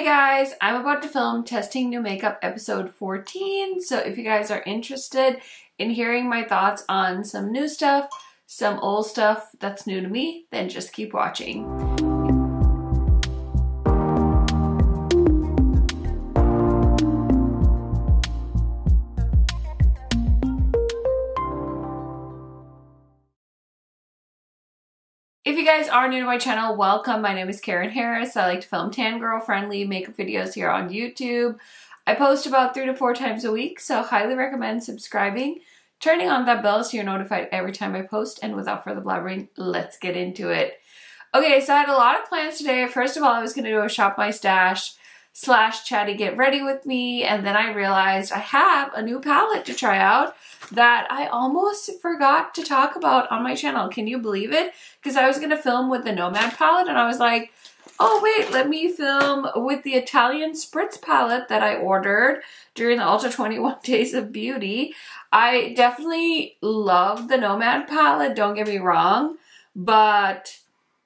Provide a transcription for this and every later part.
guys, I'm about to film testing new makeup episode 14, so if you guys are interested in hearing my thoughts on some new stuff, some old stuff that's new to me, then just keep watching. If you guys are new to my channel, welcome. My name is KARENHARRIS. I like to film tan girl friendly makeup videos here on YouTube. I post about 3 to 4 times a week, so highly recommend subscribing, turning on that bell so you're notified every time I post, and without further blabbering, let's get into it. Okay, so I had a lot of plans today. First of all, I was going to do a shop my stash / Chatty get ready with me, and then I realized I have a new palette to try out that I almost forgot to talk about on my channel. Can you believe it? Because I was going to film with the Nomad palette and I was like, oh wait, let me film with the Italian Spritz palette that I ordered during the Ultra 21 Days of Beauty. I definitely love the Nomad palette, don't get me wrong, but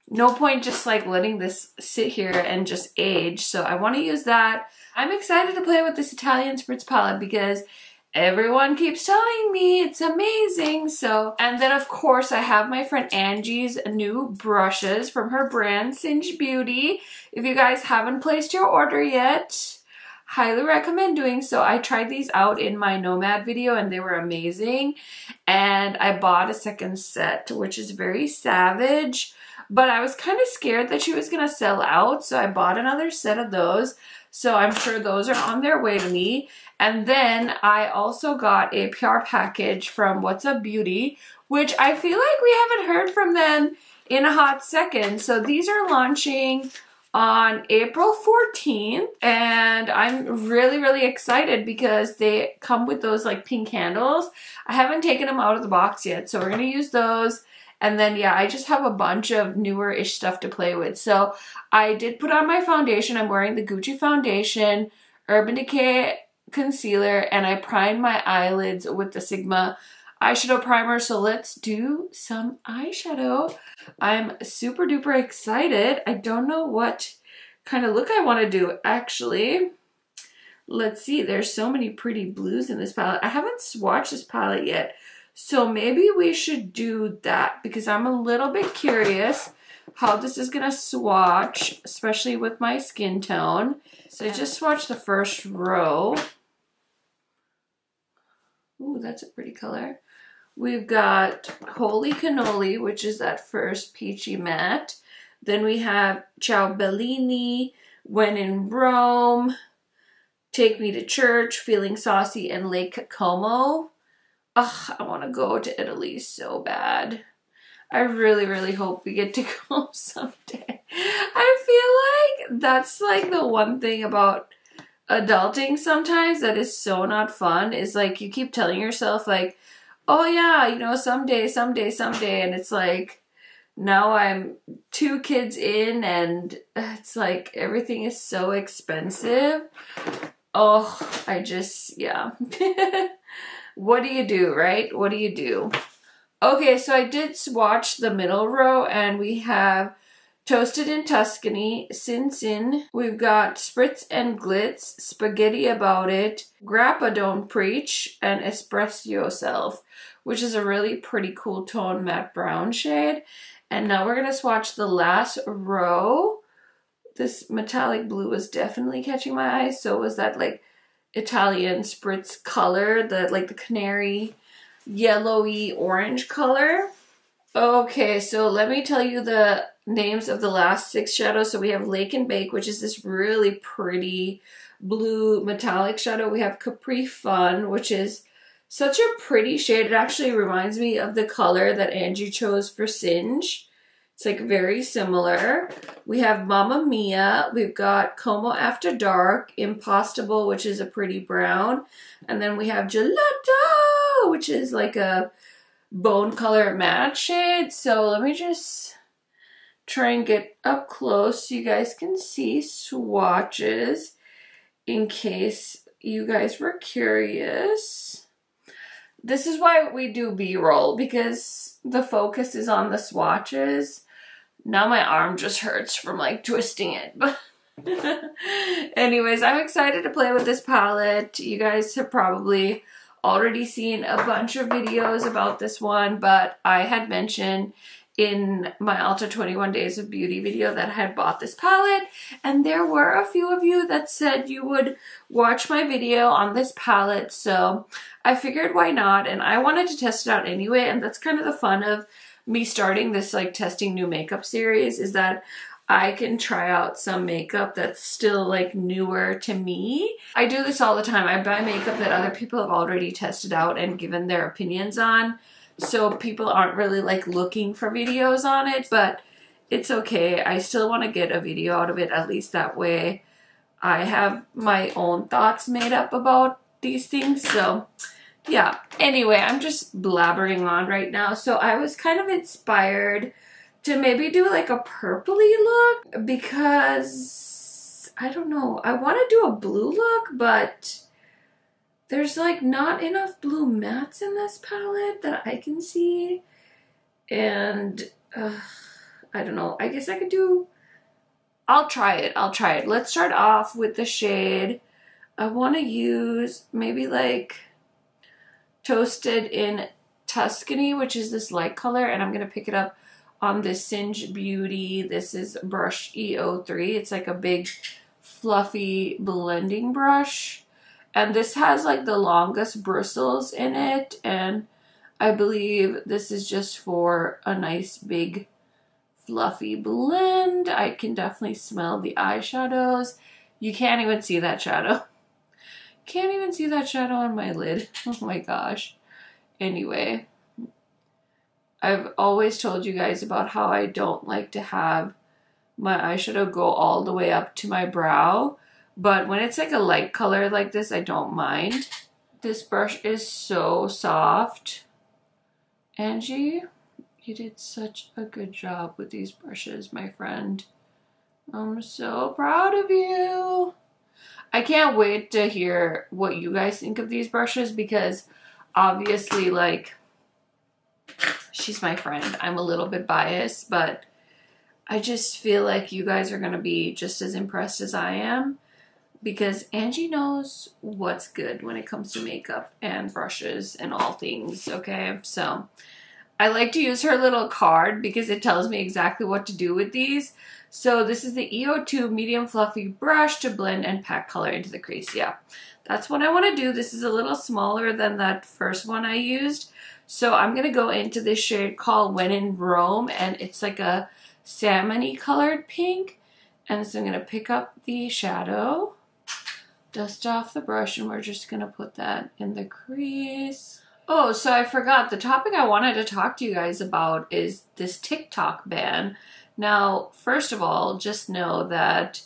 no point just like letting this sit here and just age. So I want to use that. I'm excited to play with this Italian Spritz palette because everyone keeps telling me it's amazing. So, and then of course I have my friend Angie's new brushes from her brand Singe Beauty. If you guys haven't placed your order yet, highly recommend doing so. I tried these out in my Nomad video and they were amazing. And I bought a second set, which is very savage. But I was kind of scared that she was going to sell out, so I bought another set of those. So I'm sure those are on their way to me. And then I also got a PR package from What's Up Beauty, which I feel like we haven't heard from them in a hot second. So these are launching on April 14th, and I'm really excited because they come with those like pink candles. I haven't taken them out of the box yet, so we're going to use those. And then, yeah, I just have a bunch of newer-ish stuff to play with. So I did put on my foundation. I'm wearing the Gucci foundation, Urban Decay concealer, and I primed my eyelids with the Sigma eyeshadow primer. So let's do some eyeshadow. I'm super duper excited. I don't know what kind of look I want to do, actually. Let's see. There's so many pretty blues in this palette. I haven't swatched this palette yet. So maybe we should do that because I'm a little bit curious how this is going to swatch, especially with my skin tone. So I just swatched the first row. Ooh, that's a pretty color. We've got Holy Cannoli, which is that first peachy matte. Then we have Ciao Bellini, When in Rome, Take Me to Church, Feeling Saucy, and Lake Como. Ugh, I want to go to Italy so bad. I really hope we get to go someday. I feel like that's like the one thing about adulting sometimes that is so not fun, is like you keep telling yourself like, oh yeah, you know, someday, and it's like now I'm 2 kids in and it's like everything is so expensive. Oh, I just, yeah. What do you do, right? What do you do? Okay, so I did swatch the middle row and we have Toasted in Tuscany, Sin Sin. We've got Spritz and Glitz, Spaghetti About It, Grappa Don't Preach, and Espresso Yourself, which is a really pretty cool tone matte brown shade. And now we're going to swatch the last row. This metallic blue was definitely catching my eye. So was that like Italian Spritz color, like the canary yellowy orange color. Okay, so let me tell you the names of the last 6 shadows. So we have Lake and Bake, which is this really pretty blue metallic shadow. We have Capri Fun, which is such a pretty shade. It actually reminds me of the color that Angie chose for Singe. It's like very similar. We have Mamma Mia. We've got Como After Dark, Impostable, which is a pretty brown. And then we have Gelato, which is like a bone color matte shade. So let me just try and get up close so you guys can see swatches in case you guys were curious. This is why we do B-roll, because the focus is on the swatches. Now my arm just hurts from like twisting it, but Anyways, I'm excited to play with this palette. You guys have probably already seen a bunch of videos about this one, but I had mentioned in my Ultra 21 Days of Beauty video that I had bought this palette, and there were a few of you that said you would watch my video on this palette, so I figured why not, and I wanted to test it out anyway, and that's kind of the fun of me starting this like testing new makeup series, is that I can try out some makeup that's still like newer to me. I do this all the time. I buy makeup that other people have already tested out and given their opinions on. So people aren't really like looking for videos on it, but it's okay. I still want to get a video out of it, at least that way I have my own thoughts made up about these things. So yeah, anyway, I'm just blabbering on right now. So I was kind of inspired to maybe do like a purpley look because, I don't know, I want to do a blue look, but there's like not enough blue mattes in this palette that I can see. And I don't know, I guess I could do, I'll try it. Let's start off with the shade. I want to use maybe like Toasted in Tuscany, which is this light color, and I'm going to pick it up on this Singe Beauty. This is brush E03. It's like a big fluffy blending brush. And this has like the longest bristles in it. And I believe this is just for a nice big fluffy blend. I can definitely smell the eyeshadows. You can't even see that shadow. Can't even see that shadow on my lid. Oh my gosh. Anyway, I've always told you guys about how I don't like to have my eyeshadow go all the way up to my brow, but when it's like a light color like this, I don't mind. This brush is so soft. Angie, you did such a good job with these brushes, my friend. I'm so proud of you. I can't wait to hear what you guys think of these brushes because obviously, like, she's my friend. I'm a little bit biased, but I just feel like you guys are going to be just as impressed as I am because Angie knows what's good when it comes to makeup and brushes and all things, okay? So I like to use her little card because it tells me exactly what to do with these. So this is the EO2 Medium Fluffy Brush to blend and pack color into the crease. Yeah, that's what I want to do. This is a little smaller than that first one I used. So I'm going to go into this shade called When in Rome, and it's like a salmon-y colored pink. And so I'm going to pick up the shadow, dust off the brush, and we're just going to put that in the crease. Oh, so I forgot. The topic I wanted to talk to you guys about is this TikTok ban. Now, first of all, just know that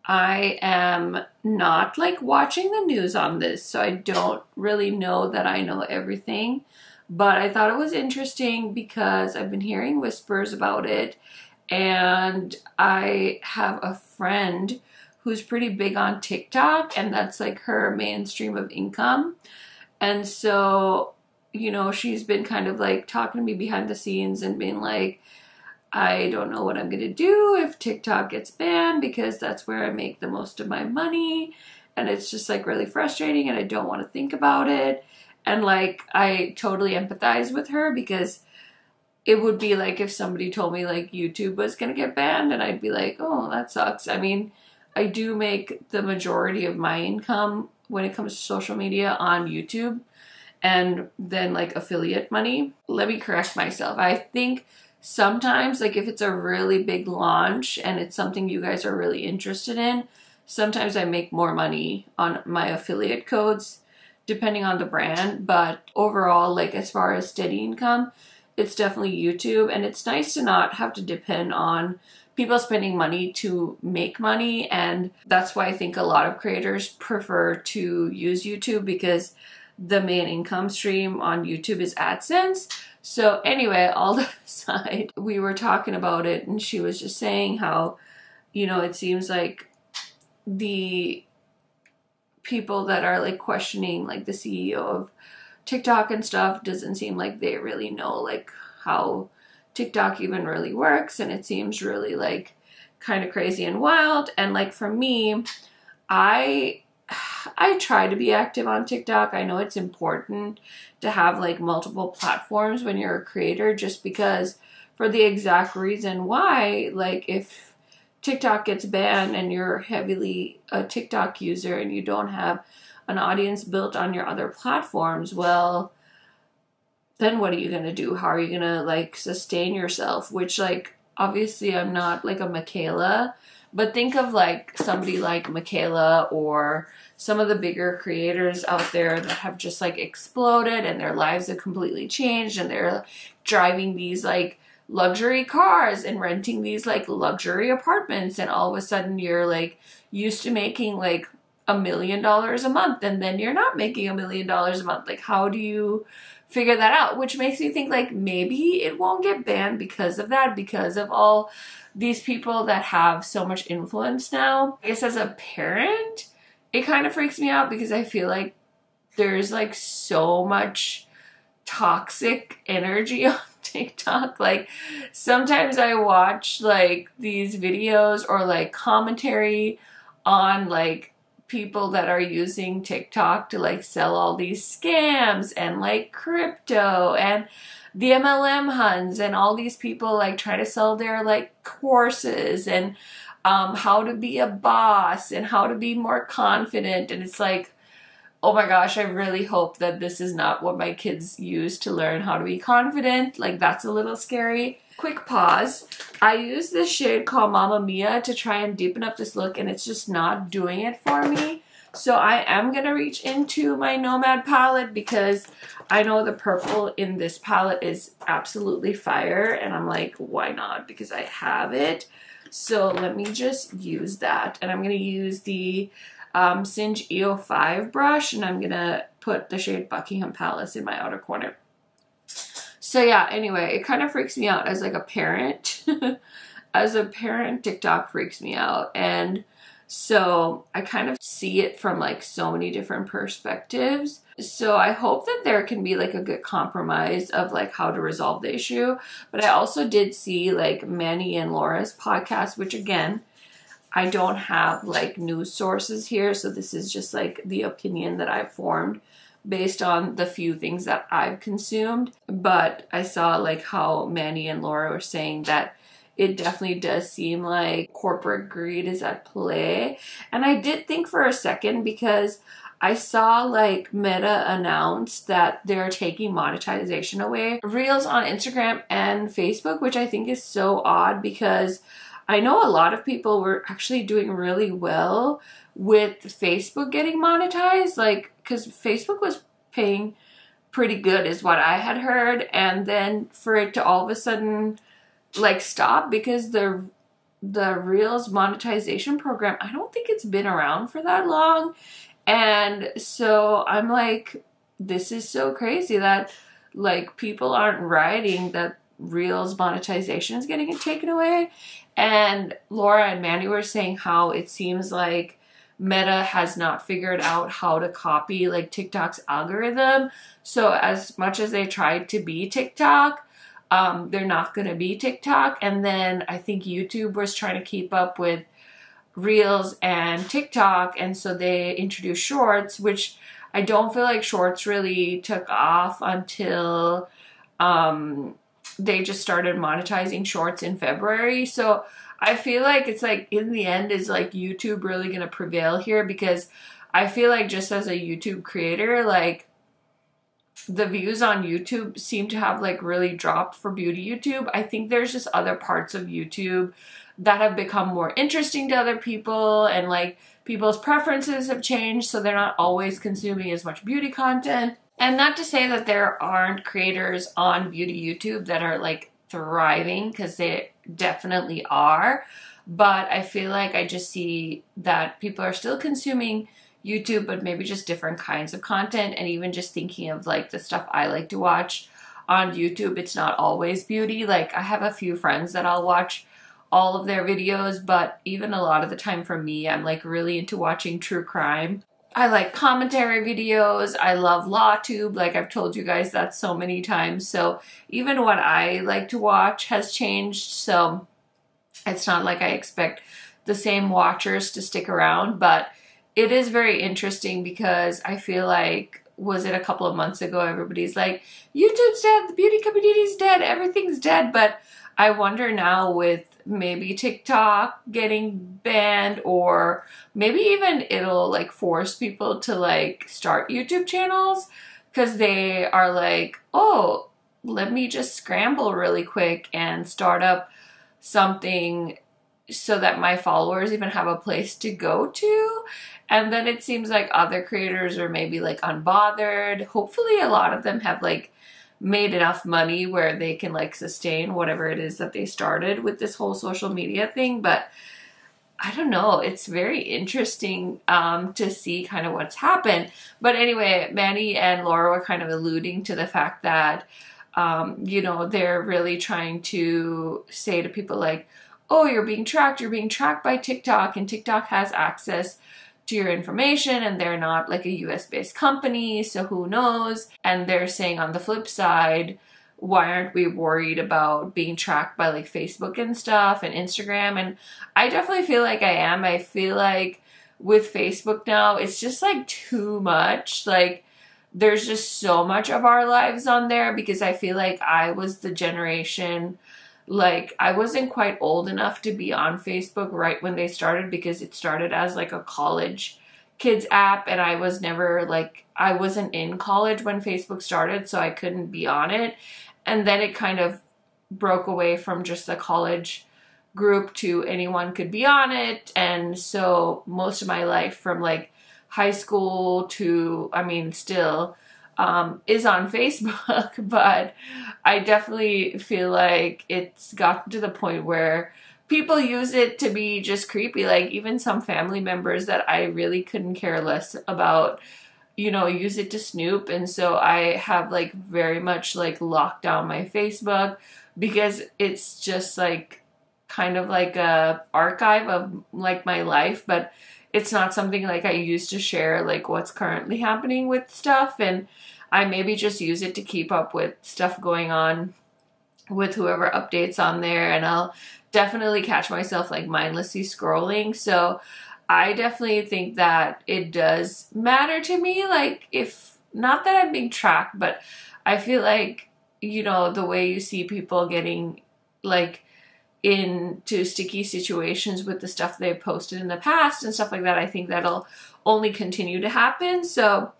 I am not like watching the news on this, so I don't really know that I know everything. But I thought it was interesting because I've been hearing whispers about it, and I have a friend who's pretty big on TikTok, and that's like her main stream of income. And so, you know, she's been kind of like talking to me behind the scenes and being like, I don't know what I'm going to do if TikTok gets banned because that's where I make the most of my money. And it's just like really frustrating and I don't want to think about it. And like, I totally empathize with her because it would be like if somebody told me like YouTube was going to get banned and I'd be like, oh, that sucks. I mean, I do make the majority of my income when it comes to social media on YouTube and then like affiliate money. Let me correct myself. I think sometimes, like if it's a really big launch and it's something you guys are really interested in, sometimes I make more money on my affiliate codes depending on the brand. But overall, like as far as steady income, it's definitely YouTube. And it's nice to not have to depend on people spending money to make money. And that's why I think a lot of creators prefer to use YouTube because the main income stream on YouTube is AdSense. So anyway, all that aside, we were talking about it and she was just saying how, you know, it seems like the people that are like questioning like the CEO of TikTok and stuff doesn't seem like they really know like how TikTok even really works, and it seems really like kind of crazy and wild. And like for me, I try to be active on TikTok. I know it's important to have like multiple platforms when you're a creator, just because for the exact reason why, like if TikTok gets banned and you're heavily a TikTok user and you don't have an audience built on your other platforms, well, then what are you going to do? How are you going to like sustain yourself? Which like, obviously I'm not like a Michaela, but think of like somebody like Michaela or some of the bigger creators out there that have just like exploded and their lives have completely changed, and they're driving these like luxury cars and renting these like luxury apartments, and all of a sudden you're like used to making like $1 million a month, and then you're not making $1 million a month. Like, how do you figure that out? Which makes me think like maybe it won't get banned because of that, because of all these people that have so much influence now. I guess as a parent, it kind of freaks me out because I feel like there's like so much toxic energy on TikTok. Like sometimes I watch like these videos or like commentary on like people that are using TikTok to like sell all these scams and like crypto and the MLM huns, and all these people like try to sell their like courses and how to be a boss and how to be more confident. And it's like, oh my gosh, I really hope that this is not what my kids use to learn how to be confident. Like that's a little scary. Quick pause. I use this shade called Mamma Mia to try and deepen up this look, and it's just not doing it for me. So I am going to reach into my Nomad palette because I know the purple in this palette is absolutely fire, and I'm like, why not? Because I have it. So let me just use that, and I'm going to use the Singe EO5 brush, and I'm going to put the shade Buckingham Palace in my outer corner. So yeah, anyway, it kind of freaks me out as like a parent. As a parent, TikTok freaks me out. And so I kind of see it from like so many different perspectives. So I hope that there can be like a good compromise of like how to resolve the issue. But I also did see like Manny and Laura's podcast, which again, I don't have like news sources here. So this is just like the opinion that I've formed based on the few things that I've consumed. But I saw like how Manny and Laura were saying that it definitely does seem like corporate greed is at play. And I did think for a second, because I saw like Meta announce that they're taking monetization away Reels on Instagram and Facebook, which I think is so odd, because I know a lot of people were actually doing really well with Facebook getting monetized, like because Facebook was paying pretty good is what I had heard, and then for it to all of a sudden like stop because the Reels monetization program, I don't think it's been around for that long. And so I'm like, this is so crazy that like people aren't writing that Reels monetization is getting taken away. And Laura and Mandy were saying how it seems like Meta has not figured out how to copy like TikTok's algorithm. So as much as they tried to be TikTok, they're not going to be TikTok. And then I think YouTube was trying to keep up with Reels and TikTok, and so they introduced Shorts, which I don't feel like Shorts really took off until they just started monetizing Shorts in February. So I feel like it's like in the end, is like YouTube really going to prevail here? Because I feel like just as a YouTube creator, like the views on YouTube seem to have like really dropped for beauty YouTube. I think there's just other parts of YouTube that have become more interesting to other people, and like people's preferences have changed, so they're not always consuming as much beauty content. And not to say that there aren't creators on beauty YouTube that are like thriving, because they definitely are, but I feel like I just see that people are still consuming YouTube, but maybe just different kinds of content. And even just thinking of like the stuff I like to watch on YouTube, it's not always beauty. Like I have a few friends that I'll watch all of their videos, but even a lot of the time for me, I'm like really into watching true crime. I like commentary videos. I love LawTube. Like I've told you guys that so many times. So even what I like to watch has changed. So It's not like I expect the same watchers to stick around, but it is very interesting because I feel like, was it a couple of months ago, everybody's like, YouTube's dead, the beauty community's dead, everything's dead. But I wonder now, with maybe TikTok getting banned, or maybe even it'll like force people to like start YouTube channels because they are like, oh, let me just scramble really quick and start up something so that my followers even have a place to go to. And then it seems like other creators are maybe like unbothered. Hopefully a lot of them have like made enough money where they can like sustain whatever it is that they started with this whole social media thing. But I don't know, it's very interesting to see kind of what's happened. But anyway, Manny and Laura were kind of alluding to the fact that you know, they're really trying to say to people like, oh, you're being tracked by TikTok, and TikTok has access to your information, and they're not like a US-based company, so who knows? And they're saying on the flip side, why aren't we worried about being tracked by like Facebook and stuff and Instagram? And I definitely feel like I am. I feel like with Facebook now, it's just like too much. Like, there's just so much of our lives on there, because I feel like I was the generation, like I wasn't quite old enough to be on Facebook right when they started, because it started as like a college kids app, and I was never like, I wasn't in college when Facebook started, so I couldn't be on it. And then it kind of broke away from just a college group to anyone could be on it. And so most of my life from like high school to, I mean, still is on Facebook, but I definitely feel like it's gotten to the point where people use it to be just creepy. Like even some family members that I really couldn't care less about, you know, use it to snoop. And so I have like very much like locked down my Facebook, because it's just like kind of like a archive of like my life, but it's not something like I used to share like what's currently happening with stuff. And I maybe just use it to keep up with stuff going on with whoever updates on there, and I'll definitely catch myself like mindlessly scrolling. So I definitely think that it does matter to me, like, if not that I'm being tracked, but I feel like, you know, the way you see people getting like into sticky situations with the stuff they've posted in the past and stuff like that, I think that'll only continue to happen. So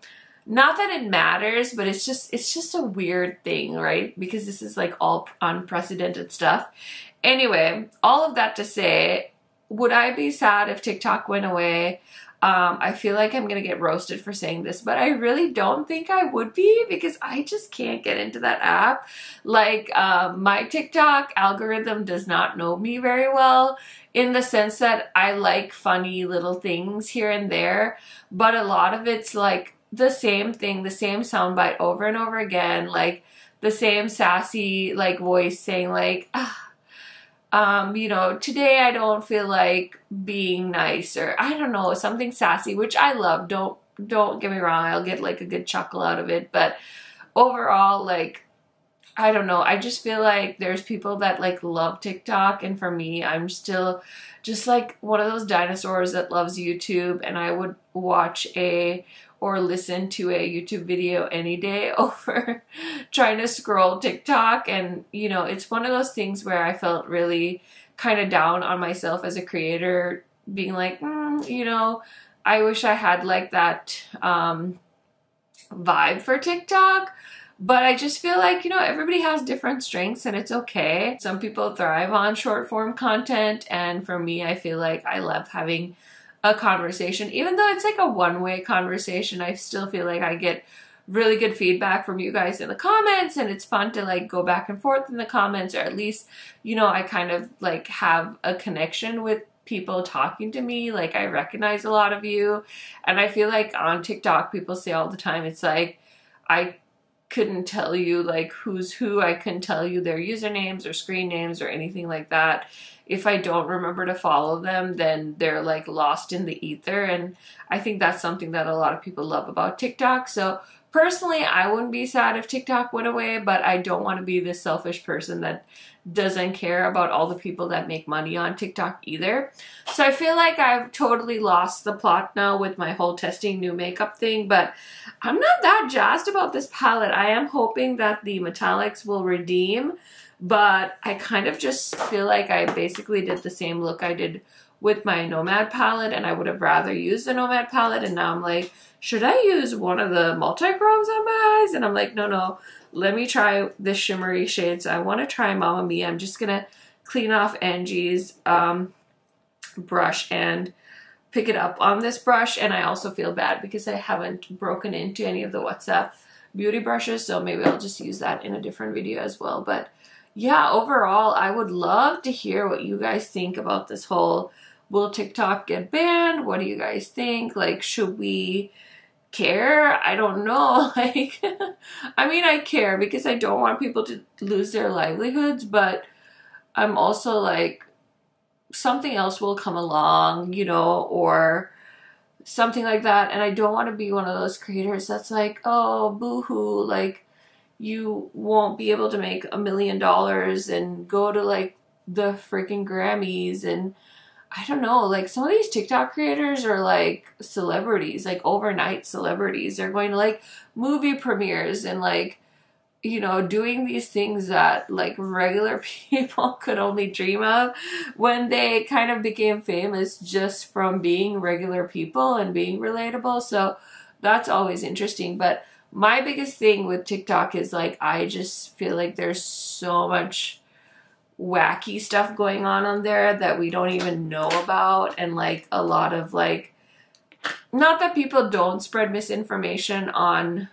not that it matters, but it's just a weird thing, right? Because this is like all unprecedented stuff. Anyway, all of that to say, would I be sad if TikTok went away? I feel like I'm gonna get roasted for saying this, but I really don't think I would be, because I just can't get into that app. Like, my TikTok algorithm does not know me very well, in the sense that I like funny little things here and there, but a lot of it's like the same thing, the same soundbite over and over again, like the same sassy like voice saying like, you know, today I don't feel like being nice, or I don't know, something sassy, which I love. Don't get me wrong, I'll get like a good chuckle out of it, but overall, like, I don't know, I just feel like there's people that like love TikTok, and for me, I'm still just like one of those dinosaurs that loves YouTube, and I would watch or listen to a YouTube video any day over trying to scroll TikTok. And, you know, it's one of those things where I felt really kind of down on myself as a creator, being like, you know, I wish I had like that vibe for TikTok. But I just feel like, you know, everybody has different strengths, and it's okay. Some people thrive on short form content, and for me, I feel like I love having a conversation. Even though it's like a one-way conversation, I still feel like I get really good feedback from you guys in the comments, and it's fun to like go back and forth in the comments, or at least, you know, I kind of like have a connection with people talking to me. Like, I recognize a lot of you, and I feel like on TikTok people say all the time, it's like, I couldn't tell you like who's who, I couldn't tell you their usernames or screen names or anything like that. If I don't remember to follow them, then they're like lost in the ether. And I think that's something that a lot of people love about TikTok. So Personally, I wouldn't be sad if TikTok went away, but I don't want to be this selfish person that doesn't care about all the people that make money on TikTok either. So I feel like I've totally lost the plot now with my whole testing new makeup thing, but I'm not that jazzed about this palette. I am hoping that the metallics will redeem, but I kind of just feel like I basically did the same look I did with my Nomad palette, and I would have rather used the Nomad palette, and now I'm like, should I use one of the multi-chromes on my eyes? And I'm like, no, let me try this shimmery shade. So I want to try Mamma Mia. I'm just going to clean off Angie's brush and pick it up on this brush. And I also feel bad because I haven't broken into any of the WhatsApp beauty brushes, so maybe I'll just use that in a different video as well. But yeah, overall, I would love to hear what you guys think about this whole, will TikTok get banned? What do you guys think? Like, should we care? I don't know. Like, I mean, I care because I don't want people to lose their livelihoods, but I'm also like, something else will come along, you know, or something like that, and I don't want to be one of those creators that's like, oh, boo-hoo, like, you won't be able to make $1 million and go to like the freaking Grammys. And I don't know, like, some of these TikTok creators are like celebrities, like overnight celebrities. They're going to like movie premieres and like, you know, doing these things that like regular people could only dream of when they kind of became famous just from being regular people and being relatable. So that's always interesting. But my biggest thing with TikTok is like, I just feel like there's so much wacky stuff going on there that we don't even know about, and like a lot of like, not that people don't spread misinformation on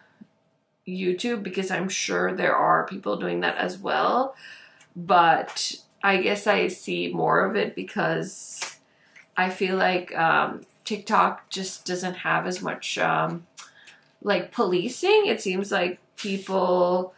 YouTube, because I'm sure there are people doing that as well, but I guess I see more of it because I feel like TikTok just doesn't have as much like policing. It seems like people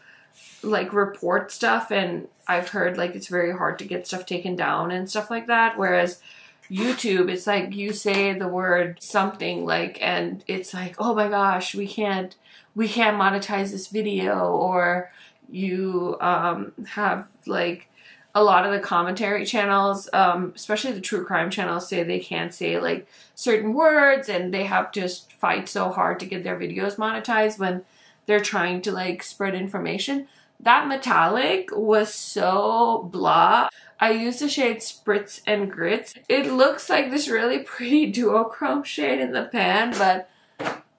like report stuff, and I've heard like it's very hard to get stuff taken down and stuff like that, whereas YouTube, it's like you say the word something like, and it's like, oh my gosh, we can't monetize this video. Or you have like a lot of the commentary channels, especially the true crime channels, say they can't say like certain words, and they have to just fight so hard to get their videos monetized when they're trying to like spread information. That metallic was so blah. I used the shade Spritz and Grits. It looks like this really pretty duochrome shade in the pan, but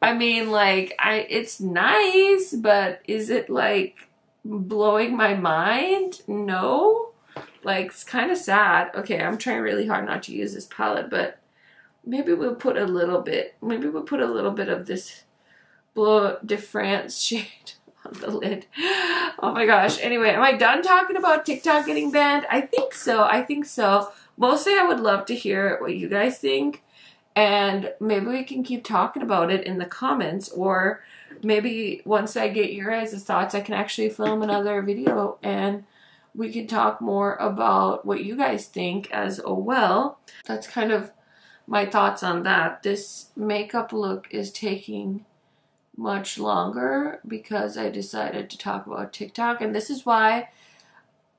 I mean, like, it's nice, but is it like blowing my mind? No. Like, it's kind of sad. Okay, I'm trying really hard not to use this palette, but maybe we'll put a little bit, of this Bleu de France shade on the lid. Oh my gosh. Anyway, am I done talking about TikTok getting banned? I think so. Mostly I would love to hear what you guys think, and maybe we can keep talking about it in the comments, or maybe once I get your guys' thoughts, I can actually film another video and we can talk more about what you guys think as well. That's kind of my thoughts on that. This makeup look is taking much longer because I decided to talk about TikTok, and this is why,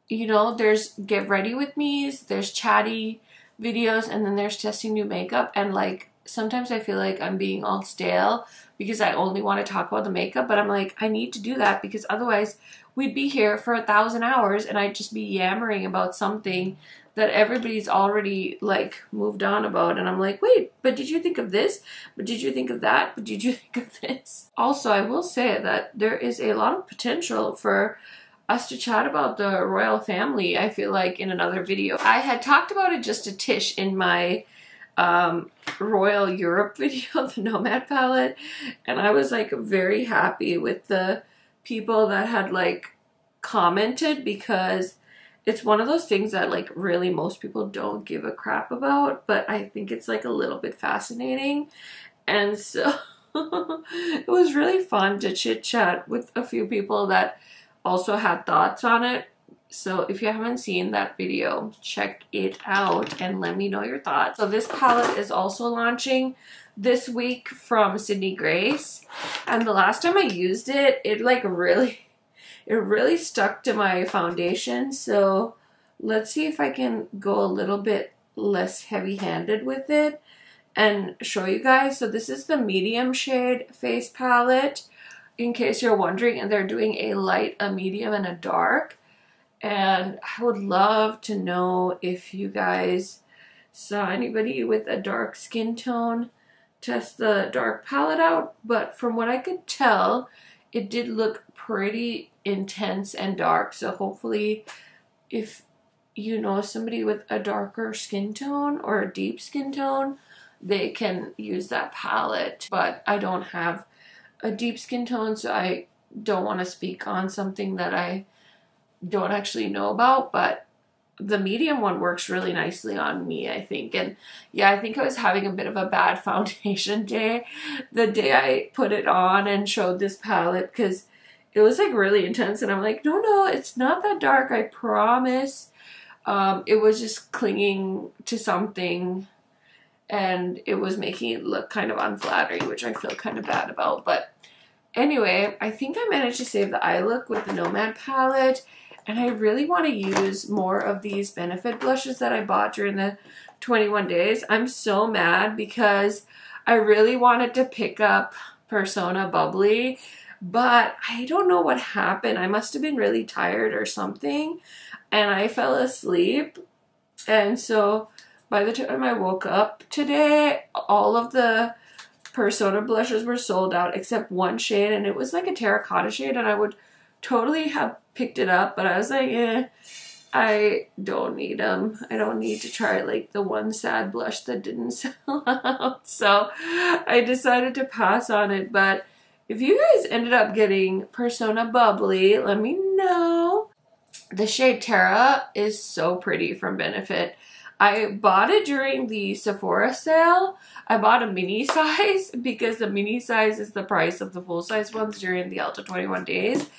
you know, there's get ready with me's, there's chatty videos, and then there's testing new makeup, and like sometimes I feel like I'm being all stale because I only want to talk about the makeup, but I'm like, I need to do that because otherwise we'd be here for 1,000 hours and I'd just be yammering about something that everybody's already like moved on about, and I'm like, wait, but did you think of this? But did you think of that? But did you think of this? Also, I will say that there is a lot of potential for us to chat about the royal family, I feel like, in another video. I had talked about it just a tish in my Royal Europe video, the Nomad palette, and I was like very happy with the people that had like commented, because it's one of those things that like really most people don't give a crap about, but I think it's like a little bit fascinating. And so it was really fun to chit chat with a few people that also had thoughts on it. So if you haven't seen that video, check it out and let me know your thoughts. So this palette is also launching this week from Sydney Grace, and the last time I used it, it like really stuck to my foundation. So let's see if I can go a little bit less heavy-handed with it and show you guys. So this is the medium shade face palette, in case you're wondering, and they're doing a light, a medium, and a dark. And I would love to know if you guys saw anybody with a dark skin tone test the dark palette out, but from what I could tell, it did look pretty intense and dark. So hopefully, if you know somebody with a darker skin tone or a deep skin tone, they can use that palette. But I don't have a deep skin tone, so I don't want to speak on something that I don't actually know about. But the medium one works really nicely on me, I think. And yeah, I think I was having a bit of a bad foundation day the day I put it on and showed this palette, because it was like really intense, and I'm like, no, it's not that dark, I promise. It was just clinging to something, and it was making it look kind of unflattering, which I feel kind of bad about. But anyway, I think I managed to save the eye look with the Nomad palette. And I really want to use more of these Benefit blushes that I bought during the 21 days. I'm so mad because I really wanted to pick up Persona Bubbly, but I don't know what happened. I must have been really tired or something, and I fell asleep. And so by the time I woke up today, all of the Persona blushes were sold out except one shade, and it was like a terracotta shade, and I would totally have picked it up, but I was like, I don't need them. I don't need to try like the one sad blush that didn't sell out. So I decided to pass on it. But if you guys ended up getting Persona Bubbly, let me know. The shade Terra is so pretty from Benefit. I bought it during the Sephora sale. I bought a mini size because the mini size is the price of the full size ones during the Ulta 21 days.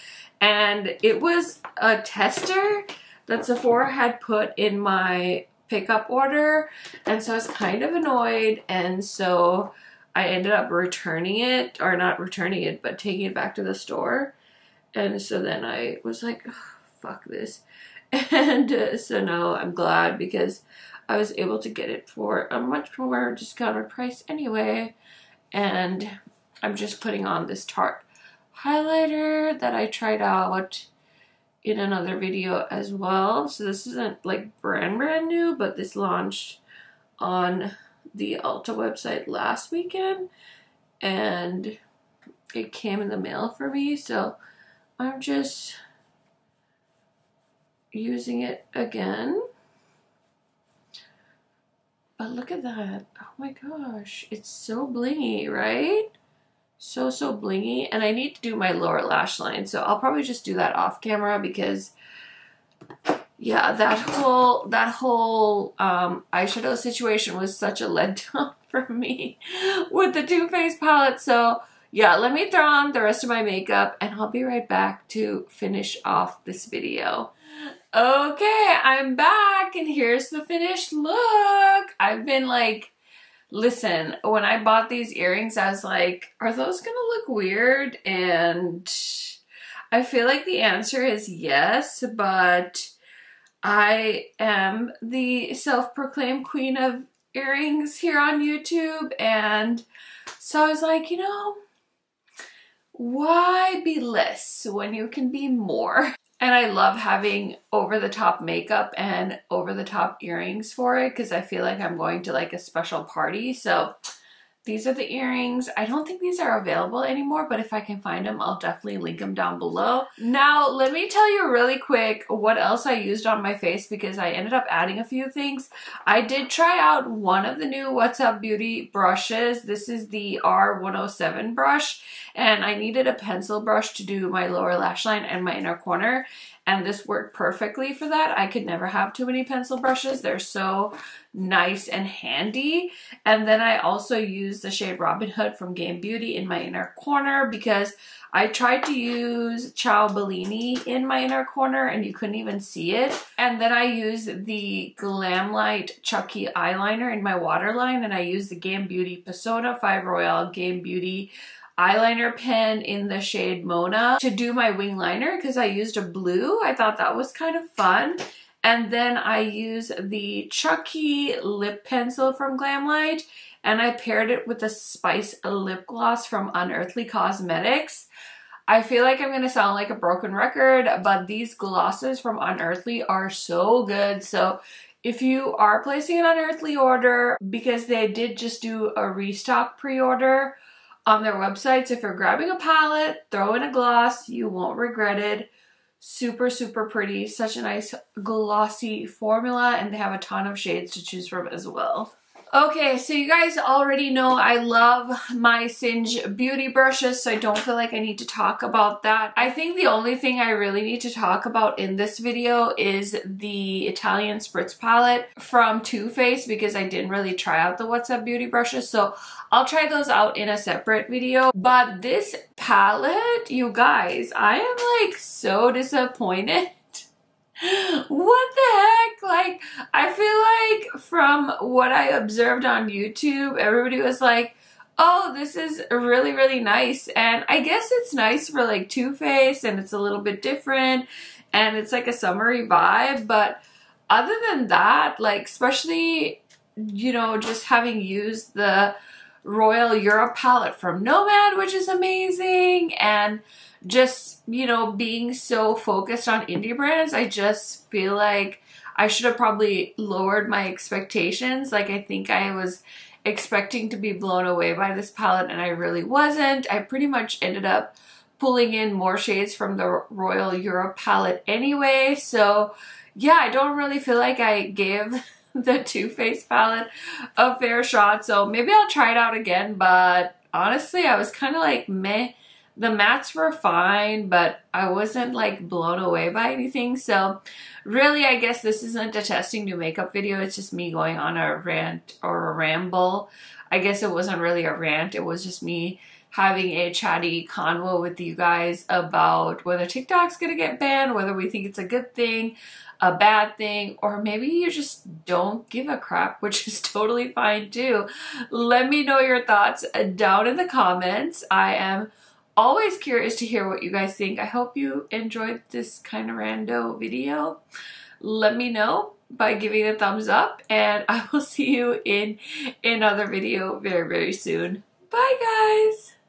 And it was a tester that Sephora had put in my pickup order, and so I was kind of annoyed, and so I ended up returning it, or not returning it, but taking it back to the store. And so then I was like, oh, fuck this. And so now I'm glad, because I was able to get it for a much more discounted price anyway. And I'm just putting on this Tarte highlighter that I tried out in another video as well. So this isn't like brand new, but this launched on the Ulta website last weekend, and it came in the mail for me, so I'm just using it again. But look at that. Oh my gosh, it's so blingy, right? So blingy. And I need to do my lower lash line, so I'll probably just do that off camera, because yeah, that whole eyeshadow situation was such a letdown for me with the Too Faced palette. So yeah, let me throw on the rest of my makeup, and I'll be right back to finish off this video. Okay, I'm back, and here's the finished look. I've been like, listen, when I bought these earrings, I was like, are those gonna look weird? And I feel like the answer is yes, but I am the self-proclaimed queen of earrings here on YouTube, and so I was like, you know, why be less when you can be more? And I love having over-the-top makeup and over-the-top earrings for it, because I feel like I'm going to like a special party. So these are the earrings. I don't think these are available anymore, but if I can find them, I'll definitely link them down below. Now, let me tell you really quick what else I used on my face, because I ended up adding a few things. I did try out one of the new What's Up Beauty brushes. This is the R107 brush, and I needed a pencil brush to do my lower lash line and my inner corner. and this worked perfectly for that. I could never have too many pencil brushes. They're so nice and handy. And then I also used the shade Robin Hood from Beaute in my inner corner because I tried to use Ciao Bellini in my inner corner and you couldn't even see it. And then I used the Glamlite Chucky eyeliner in my waterline, and I used the Beaute Persona 5 Royale Beaute eyeliner pen in the shade Mona to do my wing liner because I used a blue. I thought that was kind of fun. And then I used the Chucky lip pencil from Glamlite, and I paired it with the Spice lip gloss from Unearthly Cosmetics. I feel like I'm going to sound like a broken record, but these glosses from Unearthly are so good. So if you are placing an Unearthly order, because they did just do a restock pre-order on their websites, if you're grabbing a palette, throw in a gloss, you won't regret it. Super, super pretty. Such a nice glossy formula, and they have a ton of shades to choose from as well. Okay, so you guys already know I love my Singe beauty brushes, so I don't feel like I need to talk about that. I think the only thing I really need to talk about in this video is the Italian Spritz palette from Too Faced, because I didn't really try out the What's Up beauty brushes, so I'll try those out in a separate video. But this palette, you guys, I am like so disappointed. What the heck? Like, I feel like from what I observed on YouTube, everybody was like, oh, this is really, really nice. And I guess it's nice for like Too Faced, and it's a little bit different, and it's like a summery vibe. But other than that, like, especially, you know, just having used the Royal Europe palette from Nomad, which is amazing, and just, you know, being so focused on indie brands, I just feel like I should have probably lowered my expectations. Like, I think I was expecting to be blown away by this palette, and I really wasn't. I pretty much ended up pulling in more shades from the Royal Europe palette anyway. So yeah, I don't really feel like I gave the Too Faced palette a fair shot. So maybe I'll try it out again, but honestly, I was kind of like meh. The mattes were fine, but I wasn't like blown away by anything. So really, I guess this isn't a testing new makeup video. It's just me going on a rant or a ramble. I guess it wasn't really a rant. It was just me having a chatty convo with you guys about whether TikTok's gonna get banned, whether we think it's a good thing, a bad thing, or maybe you just don't give a crap, which is totally fine too. Let me know your thoughts down in the comments. I am always curious to hear what you guys think. I hope you enjoyed this kind of rando video. Let me know by giving a thumbs up, and I will see you in another video very, very soon. Bye, guys!